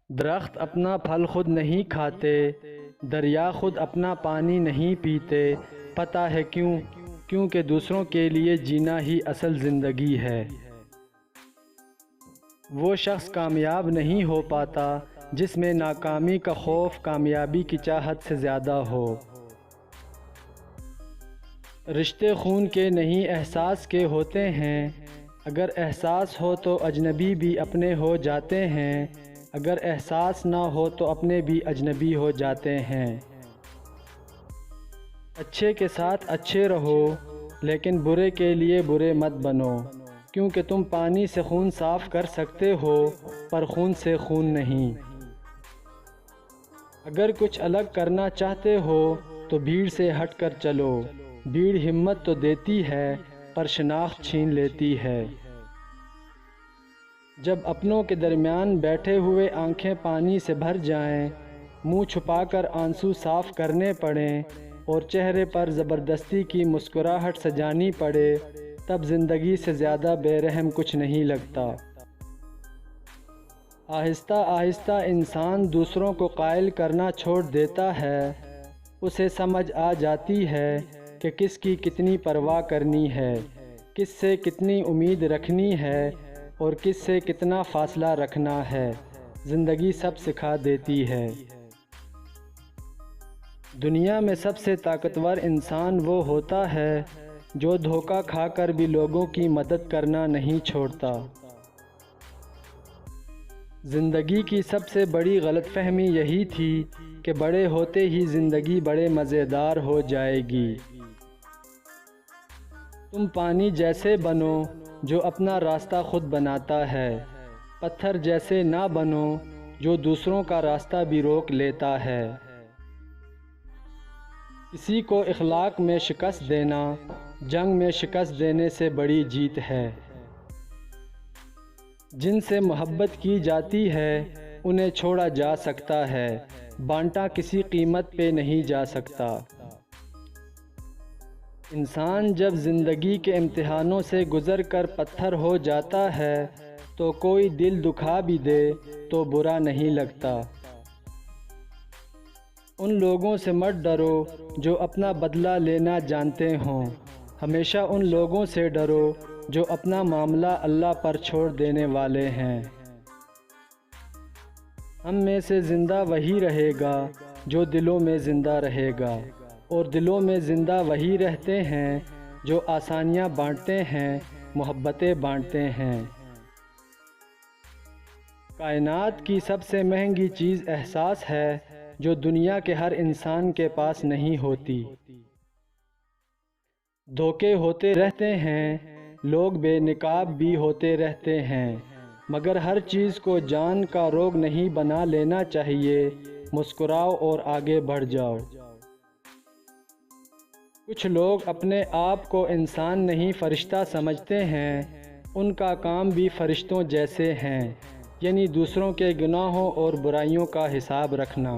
درخت اپنا پھل خود نہیں کھاتے، دریا خود اپنا پانی نہیں پیتے۔ پتہ ہے کیوں؟ کیونکہ دوسروں کے لیے جینا ہی اصل زندگی ہے۔ وہ شخص کامیاب نہیں ہو پاتا جس میں ناکامی کا خوف کامیابی کی چاہت سے زیادہ ہو۔ رشتے خون کے نہیں احساس کے ہوتے ہیں، اگر احساس ہو تو اجنبی بھی اپنے ہو جاتے ہیں، اگر احساس نہ ہو تو اپنے بھی اجنبی ہو جاتے ہیں۔ اچھے کے ساتھ اچھے رہو، لیکن برے کے لیے برے مت بنو، کیونکہ تم پانی سے خون صاف کر سکتے ہو پر خون سے خون نہیں۔ اگر کچھ الگ کرنا چاہتے ہو تو بھیڑ سے ہٹ کر چلو، بھیڑ ہمت تو دیتی ہے پر شناخت چھین لیتی ہے۔ جب اپنوں کے درمیان بیٹھے ہوئے آنکھیں پانی سے بھر جائیں، منہ چھپا کر آنسو صاف کرنے پڑیں اور چہرے پر زبردستی کی مسکراہٹ سجانی پڑے، تب زندگی سے زیادہ بے رحم کچھ نہیں لگتا۔ آہستہ آہستہ انسان دوسروں کو قائل کرنا چھوڑ دیتا ہے، اسے سمجھ آ جاتی ہے کہ کس کی کتنی پرواہ کرنی ہے، کس سے کتنی امید رکھنی ہے اور کس سے کتنا فاصلہ رکھنا ہے۔ زندگی سب سکھا دیتی ہے۔ دنیا میں سب سے طاقتور انسان وہ ہوتا ہے جو دھوکہ کھا کر بھی لوگوں کی مدد کرنا نہیں چھوڑتا۔ زندگی کی سب سے بڑی غلط فہمی یہی تھی کہ بڑے ہوتے ہی زندگی بڑے مزیدار ہو جائے گی۔ تم پانی جیسے بنو جو اپنا راستہ خود بناتا ہے، پتھر جیسے نہ بنو جو دوسروں کا راستہ بھی روک لیتا ہے۔ کسی کو اخلاق میں شکست دینا جنگ میں شکست دینے سے بڑی جیت ہے۔ جن سے محبت کی جاتی ہے انہیں چھوڑا جا سکتا ہے، بانٹا کسی قیمت پہ نہیں جا سکتا۔ انسان جب زندگی کے امتحانوں سے گزر کر پتھر ہو جاتا ہے تو کوئی دل دکھا بھی دے تو برا نہیں لگتا۔ ان لوگوں سے مت ڈرو جو اپنا بدلہ لینا جانتے ہوں، ہمیشہ ان لوگوں سے ڈرو جو اپنا معاملہ اللہ پر چھوڑ دینے والے ہیں۔ ہم میں سے زندہ وہی رہے گا جو دلوں میں زندہ رہے گا، اور دلوں میں زندہ وہی رہتے ہیں جو آسانیاں بانٹتے ہیں، محبتیں بانٹتے ہیں۔ کائنات کی سب سے مہنگی چیز احساس ہے جو دنیا کے ہر انسان کے پاس نہیں ہوتی۔ دھوکے ہوتے رہتے ہیں، لوگ بے نقاب بھی ہوتے رہتے ہیں، مگر ہر چیز کو جان کا روگ نہیں بنا لینا چاہیے۔ مسکراؤ اور آگے بڑھ جاؤ۔ کچھ لوگ اپنے آپ کو انسان نہیں فرشتہ سمجھتے ہیں، ان کا کام بھی فرشتوں جیسے ہیں، یعنی دوسروں کے گناہوں اور برائیوں کا حساب رکھنا۔